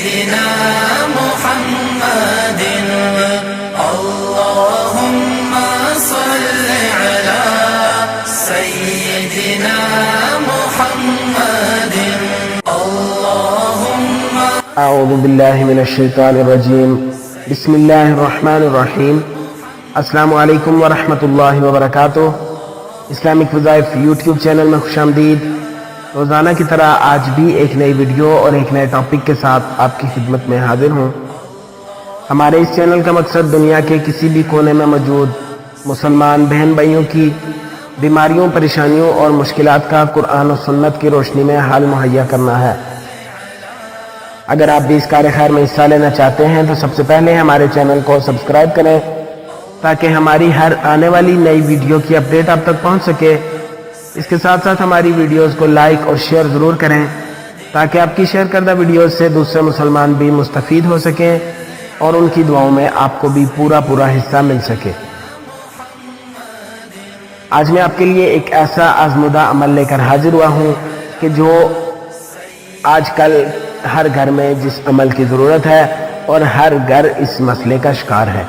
سيدنا محمد اللهم صل على سيدنا محمد اللهم اعوذ باللہ من الشیطان الرجیم بسم اللہ الرحمن الرحیم السلام علیکم ورحمۃ اللہ وبرکاتہ۔ اسلامک وظائف یوٹیوب چینل میں خوش آمدید۔ روزانہ کی طرح آج بھی ایک نئی ویڈیو اور ایک نئے ٹاپک کے ساتھ آپ کی خدمت میں حاضر ہوں۔ ہمارے اس چینل کا مقصد دنیا کے کسی بھی کونے میں موجود مسلمان بہن بھائیوں کی بیماریوں، پریشانیوں اور مشکلات کا قرآن و سنت کی روشنی میں حل مہیا کرنا ہے۔ اگر آپ بھی اس کار خیر میں حصہ لینا چاہتے ہیں تو سب سے پہلے ہمارے چینل کو سبسکرائب کریں تاکہ ہماری ہر آنے والی نئی ویڈیو کی اپڈیٹ آپ تک پہنچ سکے۔ اس کے ساتھ ساتھ ہماری ویڈیوز کو لائک اور شیئر ضرور کریں تاکہ آپ کی شیئر کردہ ویڈیوز سے دوسرے مسلمان بھی مستفید ہو سکیں اور ان کی دعاؤں میں آپ کو بھی پورا حصہ مل سکے۔ آج میں آپ کے لیے ایک ایسا آزمودہ عمل لے کر حاضر ہوا ہوں کہ جو آج کل ہر گھر میں جس عمل کی ضرورت ہے اور ہر گھر اس مسئلے کا شکار ہے۔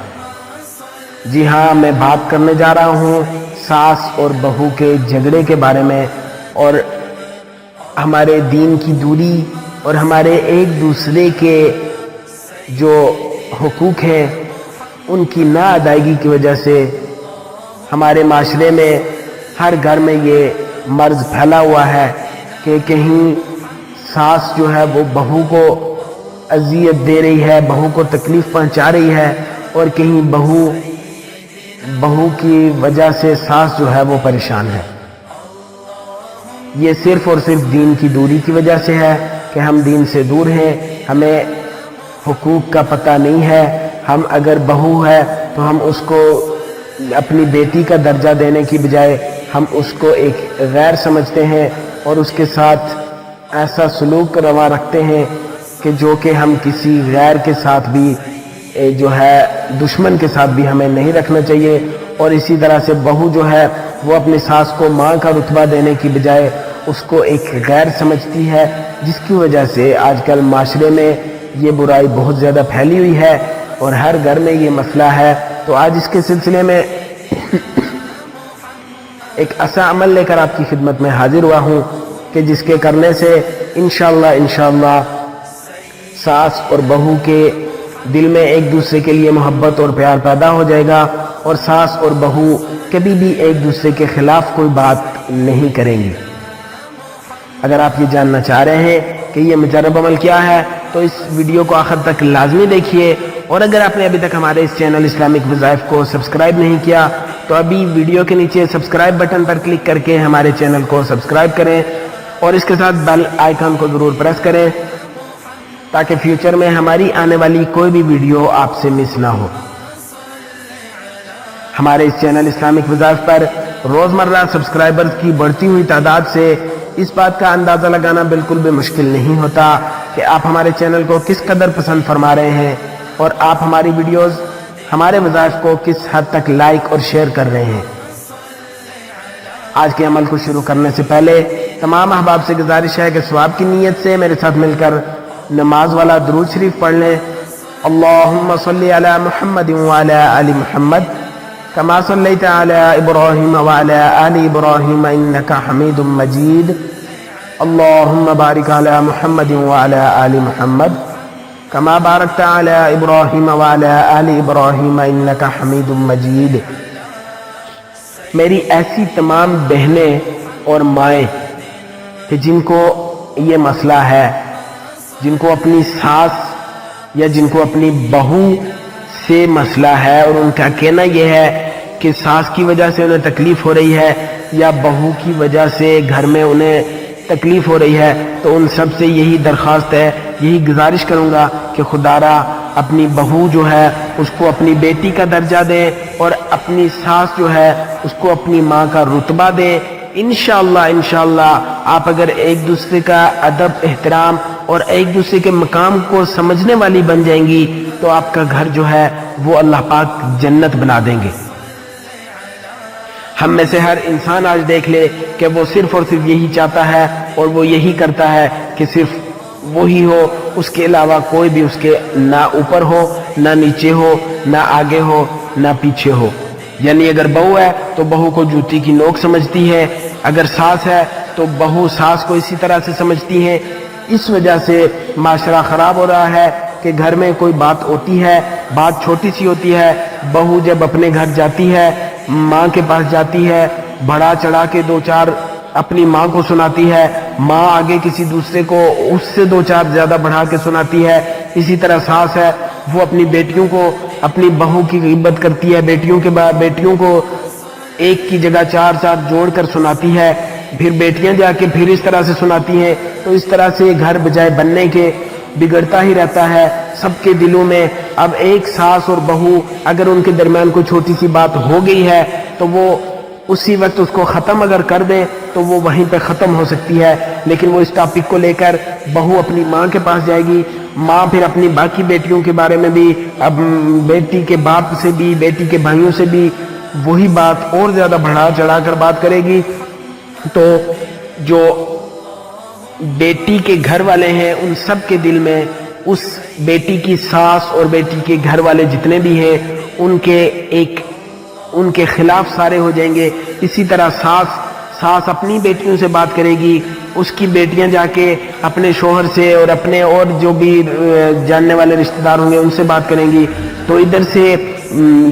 جی ہاں، میں بات کرنے جا رہا ہوں ساس اور بہو کے جھگڑے کے بارے میں، اور ہمارے دین کی دوری اور ہمارے ایک دوسرے کے جو حقوق ہیں ان کی نا ادائیگی کی وجہ سے ہمارے معاشرے میں ہر گھر میں یہ مرض پھیلا ہوا ہے کہ کہیں ساس جو ہے وہ بہو کو اذیت دے رہی ہے، بہو کو تکلیف پہنچا رہی ہے، اور کہیں بہو کی وجہ سے ساس جو ہے وہ پریشان ہے۔ یہ صرف اور صرف دین کی دوری کی وجہ سے ہے کہ ہم دین سے دور ہیں، ہمیں حقوق کا پتہ نہیں ہے۔ ہم اگر بہو ہے تو ہم اس کو اپنی بیٹی کا درجہ دینے کی بجائے ہم اس کو ایک غیر سمجھتے ہیں اور اس کے ساتھ ایسا سلوک روا رکھتے ہیں کہ جو کہ ہم کسی غیر کے ساتھ بھی جو ہے دشمن کے ساتھ بھی ہمیں نہیں رکھنا چاہیے۔ اور اسی طرح سے بہو جو ہے وہ اپنی ساس کو ماں کا رتبہ دینے کی بجائے اس کو ایک غیر سمجھتی ہے، جس کی وجہ سے آج کل معاشرے میں یہ برائی بہت زیادہ پھیلی ہوئی ہے اور ہر گھر میں یہ مسئلہ ہے۔ تو آج اس کے سلسلے میں ایک ایسا عمل لے کر آپ کی خدمت میں حاضر ہوا ہوں کہ جس کے کرنے سے انشاءاللہ ساس اور بہو کے دل میں ایک دوسرے کے لیے محبت اور پیار پیدا ہو جائے گا، اور ساس اور بہو کبھی بھی ایک دوسرے کے خلاف کوئی بات نہیں کریں گی۔ اگر آپ یہ جاننا چاہ رہے ہیں کہ یہ مجرب عمل کیا ہے تو اس ویڈیو کو آخر تک لازمی دیکھیے، اور اگر آپ نے ابھی تک ہمارے اس چینل اسلامک وظائف کو سبسکرائب نہیں کیا تو ابھی ویڈیو کے نیچے سبسکرائب بٹن پر کلک کر کے ہمارے چینل کو سبسکرائب کریں اور اس کے ساتھ بیل آئیکن کو ضرور پریس کریں تاکہ فیوچر میں ہماری آنے والی کوئی بھی ویڈیو آپ سے مس نہ ہو۔ ہمارے اس چینل اسلامک وظائف پر روزمرہ سبسکرائبرز کی بڑھتی ہوئی تعداد سے اس بات کا اندازہ لگانا بالکل بھی مشکل نہیں ہوتا کہ آپ ہمارے چینل کو کس قدر پسند فرما رہے ہیں اور آپ ہماری ویڈیوز، ہمارے وظائف کو کس حد تک لائک اور شیئر کر رہے ہیں۔ آج کے عمل کو شروع کرنے سے پہلے تمام احباب سے گزارش ہے کہ ثواب کی نیت سے میرے ساتھ مل کر نماز والا درود شریف پڑھ لیں۔ اللہم صلی علی محمد وعلی آل محمد کما صلیت علی ابراہیم وعلی آل ابراہیم انکا حمید مجید۔ اللہم بارک علی محمد وعلی آل محمد کما بارکت علی ابراہیم وعلی آل ابراہیم انکا حمید مجید۔ میری ایسی تمام بہنیں اور مائیں کہ جن کو یہ مسئلہ ہے، جن کو اپنی ساس یا جن کو اپنی بہو سے مسئلہ ہے اور ان کا کہنا یہ ہے کہ ساس کی وجہ سے انہیں تکلیف ہو رہی ہے یا بہو کی وجہ سے گھر میں انہیں تکلیف ہو رہی ہے، تو ان سب سے یہی درخواست ہے، یہی گزارش کروں گا کہ خدا را اپنی بہو جو ہے اس کو اپنی بیٹی کا درجہ دیں اور اپنی ساس جو ہے اس کو اپنی ماں کا رتبہ دیں۔ انشاءاللہ آپ اگر ایک دوسرے کا ادب، احترام اور ایک دوسرے کے مقام کو سمجھنے والی بن جائیں گی تو آپ کا گھر جو ہے وہ اللہ پاک جنت بنا دیں گے۔ ہم میں سے ہر انسان آج دیکھ لے کہ وہ صرف اور صرف یہی چاہتا ہے اور وہ یہی کرتا ہے کہ صرف وہی ہو، اس کے علاوہ کوئی بھی اس کے نہ اوپر ہو، نہ نیچے ہو، نہ آگے ہو، نہ پیچھے ہو۔ یعنی اگر بہو ہے تو بہو کو جوتی کی نوک سمجھتی ہے، اگر ساس ہے تو بہو ساس کو اسی طرح سے سمجھتی ہے۔ اس وجہ سے معاشرہ خراب ہو رہا ہے کہ گھر میں کوئی بات ہوتی ہے، بات چھوٹی سی ہوتی ہے، بہو جب اپنے گھر جاتی ہے، ماں کے پاس جاتی ہے، بڑھا چڑھا کے دو چار اپنی ماں کو سناتی ہے، ماں آگے کسی دوسرے کو اس سے دو چار زیادہ بڑھا کے سناتی ہے۔ اسی طرح ساس ہے، وہ اپنی بیٹیوں کو اپنی بہو کی غیبت کرتی ہے، بیٹیوں کو ایک کی جگہ چار چار جوڑ کر سناتی ہے، پھر بیٹیاں جا کے پھر اس طرح سے سناتی ہیں۔ تو اس طرح سے گھر بجائے بننے کے بگڑتا ہی رہتا ہے۔ سب کے دلوں میں اب ایک ساس اور بہو اگر ان کے درمیان کوئی چھوٹی سی بات ہو گئی ہے تو وہ اسی وقت اس کو ختم اگر کر دیں تو وہ وہیں پہ ختم ہو سکتی ہے، لیکن وہ اس ٹاپک کو لے کر بہو اپنی ماں کے پاس جائے گی، ماں پھر اپنی باقی بیٹیوں کے بارے میں بھی، اب بیٹی کے باپ سے بھی، بیٹی کے بھائیوں سے بھی وہی بات اور زیادہ بڑھا چڑھا کر بات کرے گی۔ تو جو بیٹی کے گھر والے ہیں ان سب کے دل میں اس بیٹی کی ساس اور بیٹی کے گھر والے جتنے بھی ہیں ان کے خلاف سارے ہو جائیں گے۔ اسی طرح ساس اپنی بیٹیوں سے بات کرے گی، اس کی بیٹیاں جا کے اپنے شوہر سے اور اپنے اور جو بھی جاننے والے رشتہ دار ہوں گے ان سے بات کریں گی۔ تو ادھر سے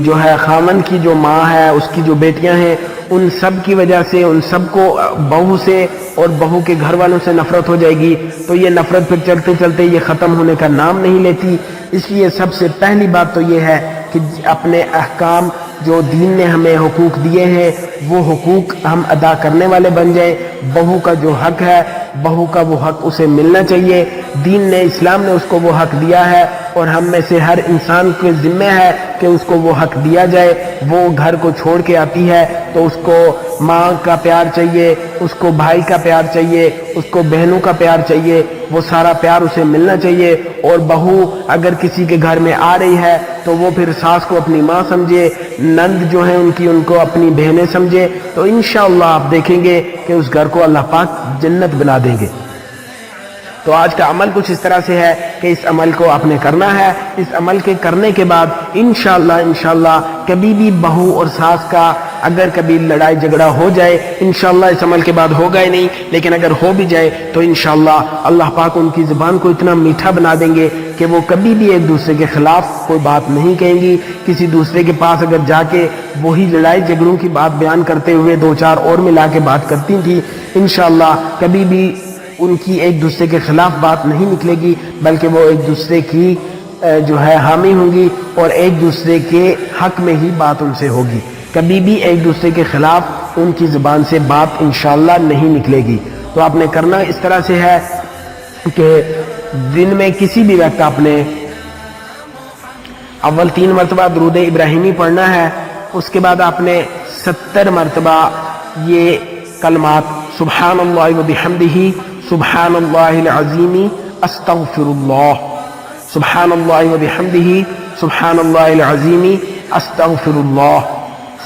جو ہے خامن کی جو ماں ہے، اس کی جو بیٹیاں ہیں، ان سب کی وجہ سے ان سب کو بہو سے اور بہو کے گھر والوں سے نفرت ہو جائے گی۔ تو یہ نفرت پھر چلتے چلتے یہ ختم ہونے کا نام نہیں لیتی۔ اس لیے سب سے پہلی بات تو یہ ہے کہ اپنے احکام جو دین نے ہمیں حقوق دیے ہیں وہ حقوق ہم ادا کرنے والے بن جائیں۔ بہو کا جو حق ہے، بہو کا وہ حق اسے ملنا چاہیے۔ دین نے، اسلام نے اس کو وہ حق دیا ہے اور ہم میں سے ہر انسان کے ذمہ ہے کہ اس کو وہ حق دیا جائے۔ وہ گھر کو چھوڑ کے آتی ہے تو اس کو ماں کا پیار چاہیے، اس کو بھائی کا پیار چاہیے، اس کو بہنوں کا پیار چاہیے، وہ سارا پیار اسے ملنا چاہیے۔ اور بہو اگر کسی کے گھر میں آ رہی ہے تو وہ پھر ساس کو اپنی ماں سمجھے، نند جو ہیں ان کو اپنی بہنیں سمجھے، تو انشاءاللہ آپ دیکھیں گے کہ اس گھر کو اللہ پاک جنت بنا دیں گے۔ تو آج کا عمل کچھ اس طرح سے ہے کہ اس عمل کو آپ نے کرنا ہے۔ اس عمل کے کرنے کے بعد انشاءاللہ کبھی بھی بہو اور ساس کا اگر کبھی لڑائی جھگڑا ہو جائے، انشاءاللہ اس عمل کے بعد ہوگا ہی نہیں، لیکن اگر ہو بھی جائے تو انشاءاللہ اللہ پاک ان کی زبان کو اتنا میٹھا بنا دیں گے کہ وہ کبھی بھی ایک دوسرے کے خلاف کوئی بات نہیں کہیں گی۔ کسی دوسرے کے پاس اگر جا کے وہی لڑائی جھگڑوں کی بات بیان کرتے ہوئے دو چار اور ملا کے بات کرتی تھی، انشاءاللہ کبھی بھی ان کی ایک دوسرے کے خلاف بات نہیں نکلے گی، بلکہ وہ ایک دوسرے کی جو ہے حامی ہوں گی اور ایک دوسرے کے حق میں ہی بات ان سے ہوگی۔ کبھی بھی ایک دوسرے کے خلاف ان کی زبان سے بات انشاءاللہ نہیں نکلے گی۔ تو آپ نے کرنا اس طرح سے ہے کہ دن میں کسی بھی وقت آپ نے اول 3 مرتبہ درود ابراہیمی پڑھنا ہے، اس کے بعد آپ نے 70 مرتبہ یہ کلمات سبحان اللہ و بحمدہ، سبحان اللہ العظیم، استغفر اللہ، سبحان اللہ و بحمدہ، سبحان اللہ العظیم، استغفر اللہ،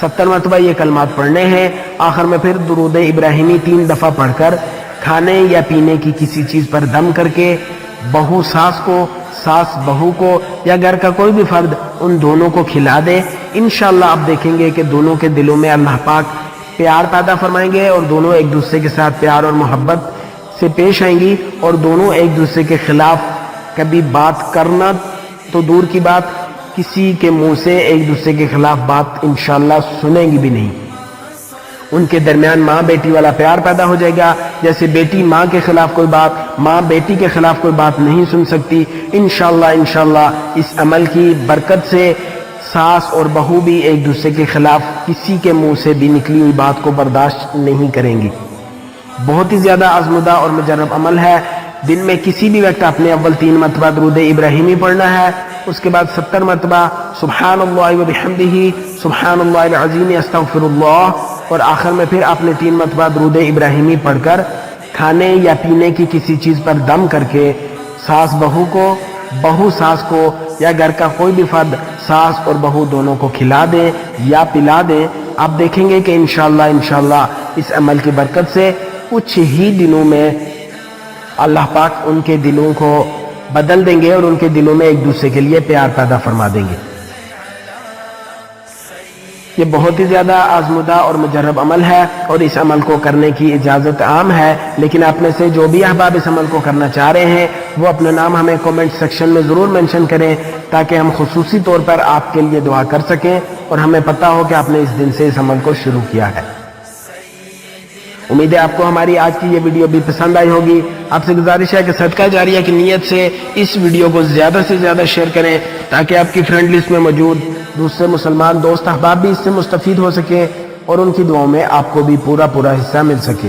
70 مرتبہ یہ کلمات پڑھنے ہیں۔ آخر میں پھر درود ابراہیمی 3 دفعہ پڑھ کر کھانے یا پینے کی کسی چیز پر دم کر کے بہو ساس کو، ساس بہو کو یا گھر کا کوئی بھی فرد ان دونوں کو کھلا دے۔ انشاءاللہ آپ دیکھیں گے کہ دونوں کے دلوں میں اللہ پاک پیار پیدا فرمائیں گے اور دونوں ایک دوسرے کے ساتھ پیار اور محبت سے پیش آئیں گی، اور دونوں ایک دوسرے کے خلاف کبھی بات کرنا تو دور کی بات، کسی کے منہ سے ایک دوسرے کے خلاف بات انشاءاللہ سنیں گی بھی نہیں۔ ان کے درمیان ماں بیٹی والا پیار پیدا ہو جائے گا، جیسے بیٹی ماں کے خلاف کوئی بات، ماں بیٹی کے خلاف کوئی بات نہیں سن سکتی۔ انشاءاللہ اس عمل کی برکت سے ساس اور بہو بھی ایک دوسرے کے خلاف کسی کے منہ سے بھی نکلی ہوئی بات کو برداشت نہیں کریں گی۔ بہت ہی زیادہ آزمودہ اور مجرب عمل ہے۔ دن میں کسی بھی وقت آپ نے اول 3 مرتبہ درود ابراہیمی پڑھنا ہے، اس کے بعد 70 مرتبہ سبحان اللہ و بحمدہ، سبحان اللہ العظیم، استغفر اللہ، اور آخر میں پھر آپ نے 3 مرتبہ درود ابراہیمی پڑھ کر کھانے یا پینے کی کسی چیز پر دم کر کے ساس بہو کو، بہو ساس کو یا گھر کا کوئی بھی فرد ساس اور بہو دونوں کو کھلا دے یا پلا دے۔ آپ دیکھیں گے کہ انشاءاللہ اس عمل کی برکت سے کچھ ہی دنوں میں اللہ پاک ان کے دلوں کو بدل دیں گے اور ان کے دلوں میں ایک دوسرے کے لیے پیار پیدا فرما دیں گے۔ یہ بہت ہی زیادہ آزمودہ اور مجرب عمل ہے اور اس عمل کو کرنے کی اجازت عام ہے، لیکن آپ میں سے جو بھی احباب اس عمل کو کرنا چاہ رہے ہیں وہ اپنا نام ہمیں کومنٹ سیکشن میں ضرور مینشن کریں تاکہ ہم خصوصی طور پر آپ کے لیے دعا کر سکیں اور ہمیں پتہ ہو کہ آپ نے اس دن سے اس عمل کو شروع کیا ہے۔ امید ہے آپ کو ہماری آج کی یہ ویڈیو بھی پسند آئی ہوگی۔ آپ سے گزارش ہے کہ صدقہ جاریہ کی نیت سے اس ویڈیو کو زیادہ سے زیادہ شیئر کریں تاکہ آپ کی فرینڈ لسٹ میں موجود دوسرے مسلمان دوست احباب بھی اس سے مستفید ہو سکیں اور ان کی دعاؤں میں آپ کو بھی پورا حصہ مل سکے۔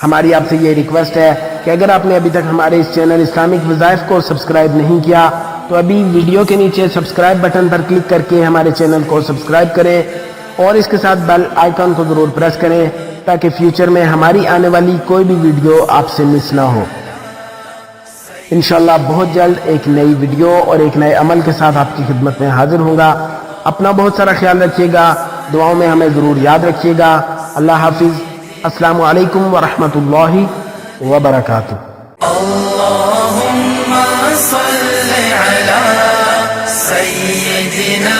ہماری آپ سے یہ ریکویسٹ ہے کہ اگر آپ نے ابھی تک ہمارے اس چینل اسلامک وظائف کو سبسکرائب نہیں کیا تو ابھی ویڈیو کے نیچے سبسکرائب بٹن پر کلک کر کے ہمارے چینل کو سبسکرائب کریں اور اس کے ساتھ بیل آئیکن کو ضرور پریس کریں تاکہ فیوچر میں ہماری آنے والی کوئی بھی ویڈیو آپ سے مس نہ ہو۔ انشاءاللہ بہت جلد ایک نئی ویڈیو اور ایک نئے عمل کے ساتھ آپ کی خدمت میں حاضر ہوں گا۔ اپنا بہت سارا خیال رکھیے گا، دعاؤں میں ہمیں ضرور یاد رکھیے گا۔ اللہ حافظ۔ السلام علیکم ورحمۃ اللہ وبرکاتہ۔ اللهم صل على سيدنا